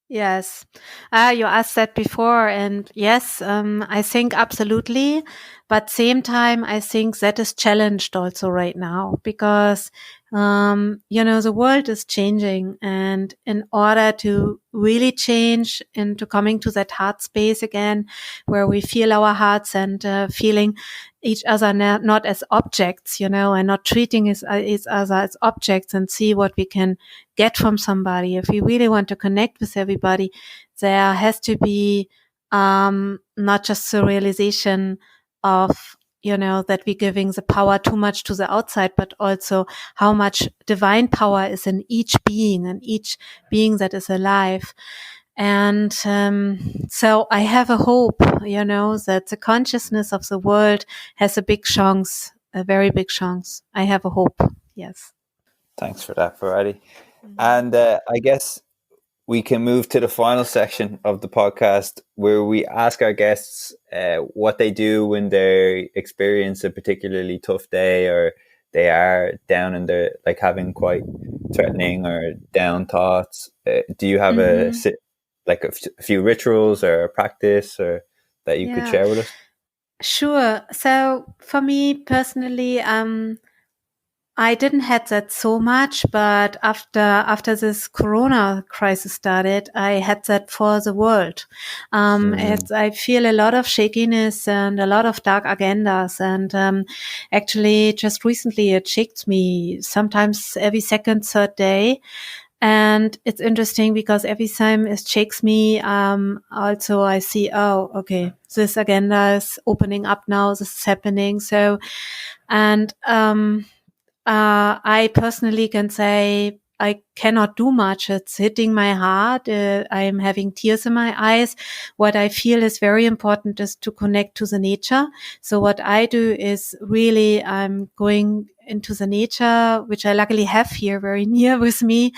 Yes. You asked that before, and yes, I think absolutely. But same time, I think that is challenged also right now, because, the world is changing, and in order to really change into coming to that heart space again, where we feel our hearts and feeling each other not as objects, and not treating each other as objects, and see what we can get from somebody. If we really want to connect with everybody, there has to be not just the realization of that we're giving the power too much to the outside, but also how much divine power is in each being that is alive. And so I have a hope, that the consciousness of the world has a big chance, a very big chance. I have a hope. Yes. Thanks for that, Bharati. And I guess we can move to the final section of the podcast where we ask our guests what they do when they experience a particularly tough day, or they are down and they're like having quite threatening or down thoughts. Do you have a few rituals or a practice or that you could share with us? Sure. So for me personally, I didn't have that so much, but after this Corona crisis started, I had that for the world. I feel a lot of shakiness and a lot of dark agendas, and actually, just recently, it shakes me sometimes every second, third day. And it's interesting because every time it shakes me, also I see, oh, okay, this agenda is opening up now. This is happening. So, and I personally can say I cannot do much. It's hitting my heart. I'm having tears in my eyes. What I feel is very important is to connect to the nature. So what I do is really I'm going into the nature, which I luckily have here very near with me.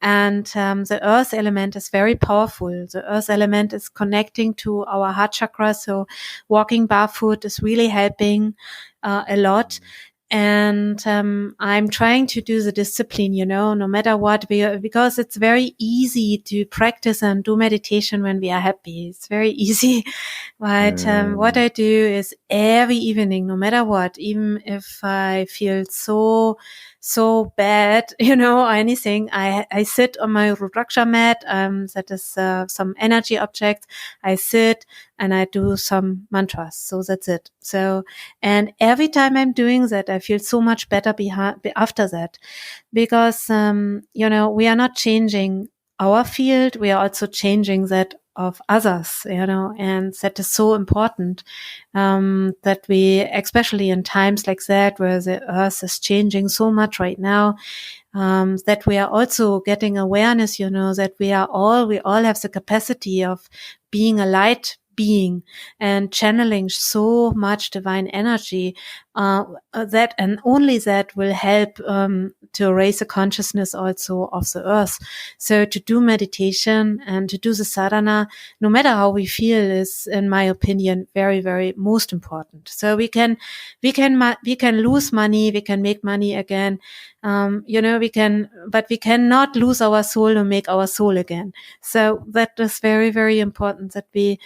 And the earth element is very powerful. The earth element is connecting to our heart chakra. So walking barefoot is really helping a lot. And I'm trying to do the discipline, no matter what, because it's very easy to practice and do meditation when we are happy. It's very easy. But what I do is every evening, no matter what, even if I feel so bad, or anything, I sit on my Rudraksha mat, that is some energy object. I sit and I do some mantras. So that's it. So, and every time I'm doing that, I feel so much better after that, because, we are not changing our field. We are also changing that of others, and that is so important, that we, especially in times like that, where the earth is changing so much right now, that we are also getting awareness, that we all have the capacity of being a light being and channeling so much divine energy, that and only that will help to raise the consciousness also of the earth. So to do meditation and to do the sadhana, no matter how we feel, is, in my opinion, very, very most important. So we can lose money, we can make money again, but we cannot lose our soul and make our soul again. So that is very, very important, that we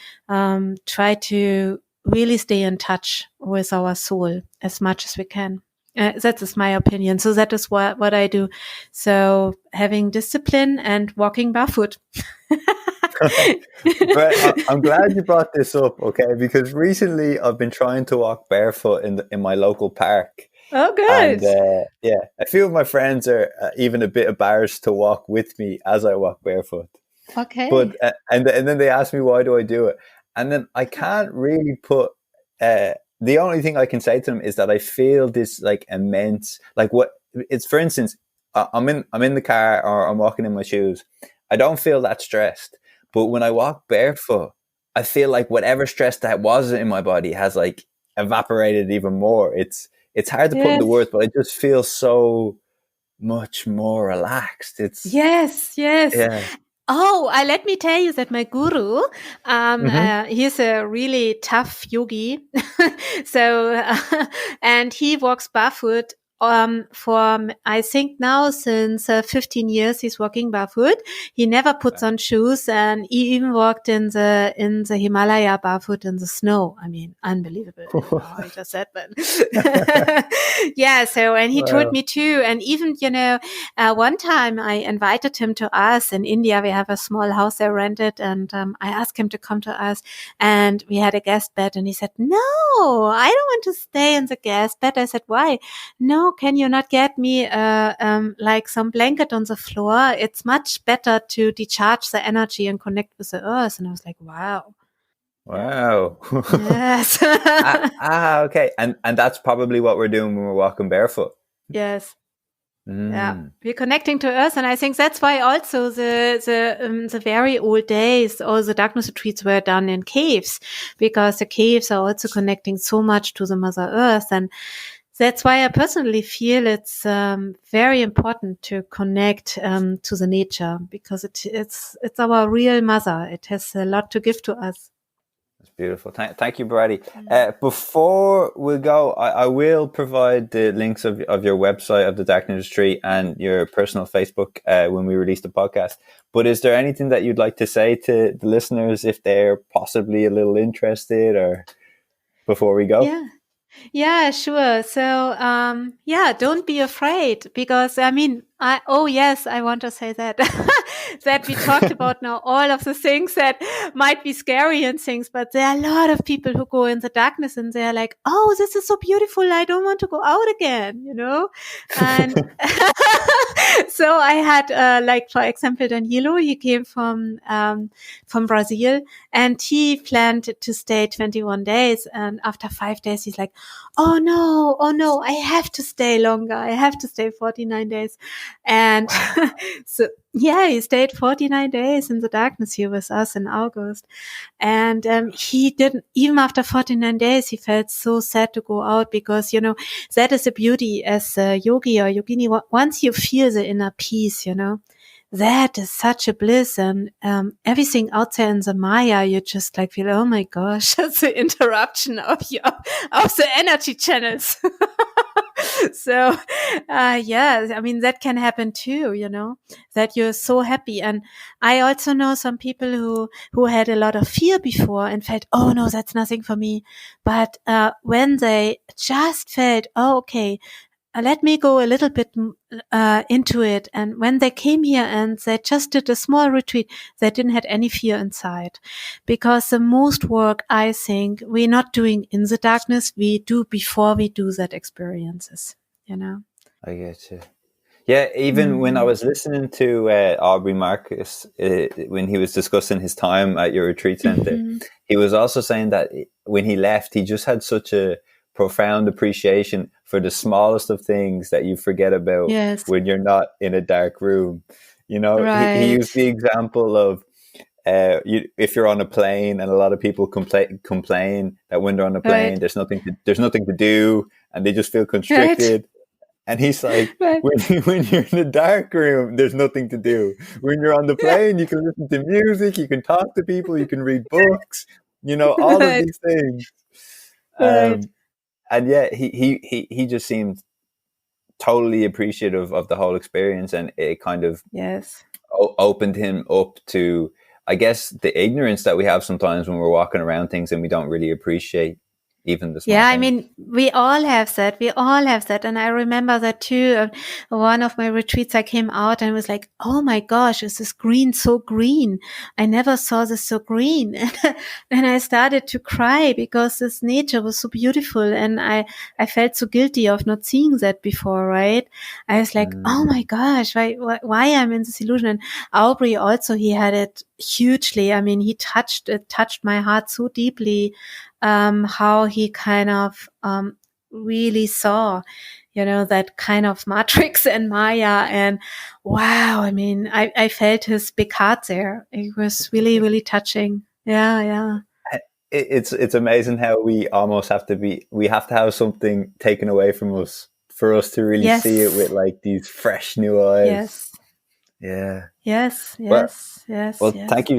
try to really stay in touch with our soul as much as we can. That is my opinion. So that is what I do. So having discipline and walking barefoot. But I'm glad you brought this up, okay? Because recently I've been trying to walk barefoot in my local park. Oh, good. And a few of my friends are even a bit embarrassed to walk with me as I walk barefoot. Okay. But and then they ask me, why do I do it? And then I can't really put. The only thing I can say to them is that I feel this like immense, like what it's. For instance, I'm in the car or I'm walking in my shoes. I don't feel that stressed, but when I walk barefoot, I feel like whatever stress that was in my body has like evaporated even more. It's hard to put into words, but I just feel so much more relaxed. It's yes. yeah. Oh, let me tell you that my guru, he's a really tough yogi. So, and he walks barefoot for, I think now since 15 years, he's walking barefoot. He never puts on shoes, and he even walked in the Himalaya barefoot in the snow. I mean, unbelievable. I just said that. Yeah. So, and he told me too. And even, one time I invited him to us in India. We have a small house I rented, and I asked him to come to us, and we had a guest bed, and he said, "No, I don't want to stay in the guest bed." I said, "Why?" "No, can you not get me like some blanket on the floor? It's much better to decharge the energy and connect with the earth." And I was like, wow. Wow. Yes. Okay. And that's probably what we're doing when we're walking barefoot. Yes. Yeah, Mm. we're connecting to Earth, and I think that's why also the very old days, all the darkness retreats were done in caves, because the caves are also connecting so much to the Mother Earth, and that's why I personally feel it's very important to connect to the nature, because it's our real mother. It has a lot to give to us. That's beautiful. Thank you, Bharati. Before we go, I will provide the links of your website, of the Darkness Retreat, and your personal Facebook when we release the podcast. But is there anything that you'd like to say to the listeners if they're possibly a little interested, or before we go? Yeah, sure. So, don't be afraid, because I mean, I want to say that that we talked about now all of the things that might be scary and things, but there are a lot of people who go in the darkness and they're like, oh, this is so beautiful. I don't want to go out again, And so I had, like, for example, Danilo, he came from Brazil, and he planned to stay 21 days. And after 5 days, he's like, oh no, I have to stay longer. I have to stay 49 days. And Wow. so, yeah, he stayed 49 days in the darkness here with us in August. And he didn't, even after 49 days, he felt so sad to go out, because, that is the beauty as a yogi or yogini. Once you feel the inner peace, that is such a bliss, and everything out there in the Maya, you just like feel, oh my gosh, that's the interruption of the energy channels. So, I mean, that can happen too, that you're so happy. And I also know some people who had a lot of fear before and felt, oh no, that's nothing for me. But when they just felt, oh, okay, let me go a little bit into it. And when they came here and they just did a small retreat, they didn't have any fear inside. Because the most work, I think, we're not doing in the darkness, we do before we do that experiences, I get you. Yeah, even when I was listening to Aubrey Marcus, when he was discussing his time at your retreat center, he was also saying that when he left, he just had such a profound appreciation for the smallest of things that you forget about when you're not in a dark room. Right. He used the example of if you're on a plane, and a lot of people complain that when they're on a plane, there's nothing to do, and they just feel constricted. Right. And he's like, when you're in a dark room, there's nothing to do. When you're on the plane, you can listen to music, you can talk to people, you can read books, all of these things. And yeah, he just seemed totally appreciative of the whole experience, and it kind of opened him up to, I guess, the ignorance that we have sometimes when we're walking around things and we don't really appreciate even the small things. I mean, we all have that. And I remember that too. One of my retreats, I came out and was like, oh my gosh, is this green so green? I never saw this so green. And I started to cry because this nature was so beautiful. And I felt so guilty of not seeing that before, right? I was like, oh my gosh, why I'm in this illusion? And Aubrey also, he had it hugely. I mean, it touched my heart so deeply. How he kind of really saw, that kind of matrix and Maya, and wow, I mean, I felt his big heart there. It was really, really touching. Yeah. It's amazing how we almost have to have something taken away from us for us to really see it with like these fresh new eyes. Yes. Well, thank you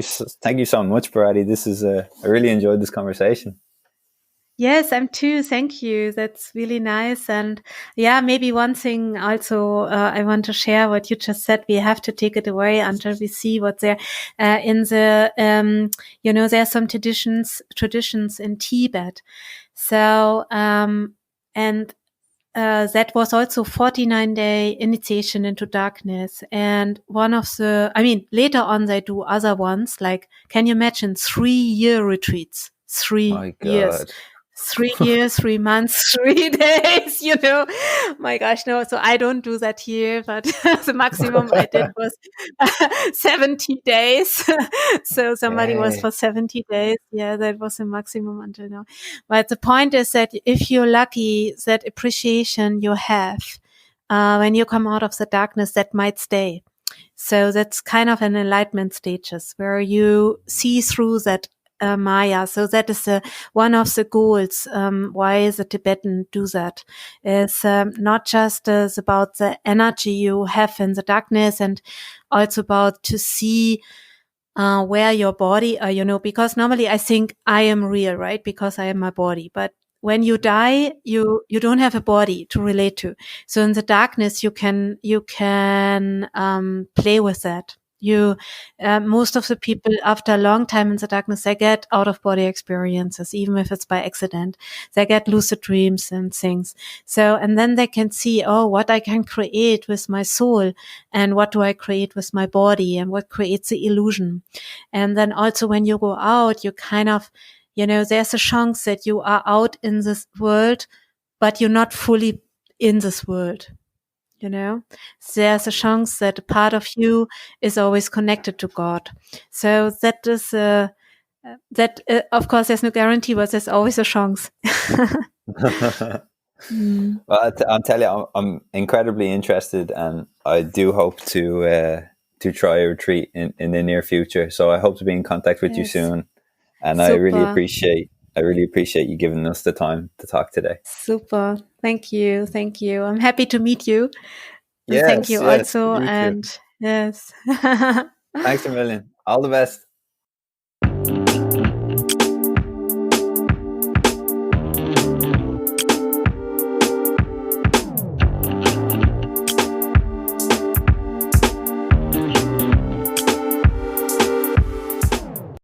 so much, Bharati. This is I really enjoyed this conversation. Yes, I'm too. Thank you. That's really nice. And yeah, maybe one thing also I want to share what you just said. We have to take it away until we see what's there. In the, there are some traditions in Tibet. So, that was also 49-day initiation into darkness. And later on they do other ones. Like, can you imagine 3-year retreats? 3 years. 3 years, 3 months, 3 days, My gosh, no. So I don't do that here, but the maximum I did was 70 days. So somebody was for 70 days. Yeah, that was the maximum until now. But the point is that if you're lucky, that appreciation you have, when you come out of the darkness, that might stay. So that's kind of an enlightenment stages where you see through that Maya. So that is one of the goals. Why the Tibetan do that is not just about the energy you have in the darkness, and also about to see where your body, because normally I think I am real, right? Because I am my body, but when you die, you don't have a body to relate to. So in the darkness, you can play with that. Most of the people after a long time in the darkness, they get out of body experiences, even if it's by accident. They get lucid dreams and things. So, and then they can see, what I can create with my soul, and what do I create with my body, and what creates the illusion. And then also when you go out, you kind of, there's a chance that you are out in this world, but you're not fully in this world. There's a chance that a part of you is always connected to God. So that is of course, there's no guarantee, but there's always a chance. Well, I'll tell you, I'm incredibly interested, and I do hope to try a retreat in the near future. So I hope to be in contact with you soon. And Super. I really appreciate you giving us the time to talk today. Super. Thank you. I'm happy to meet you. Yes, thank you also. You and too. yes. Thanks a million. All the best.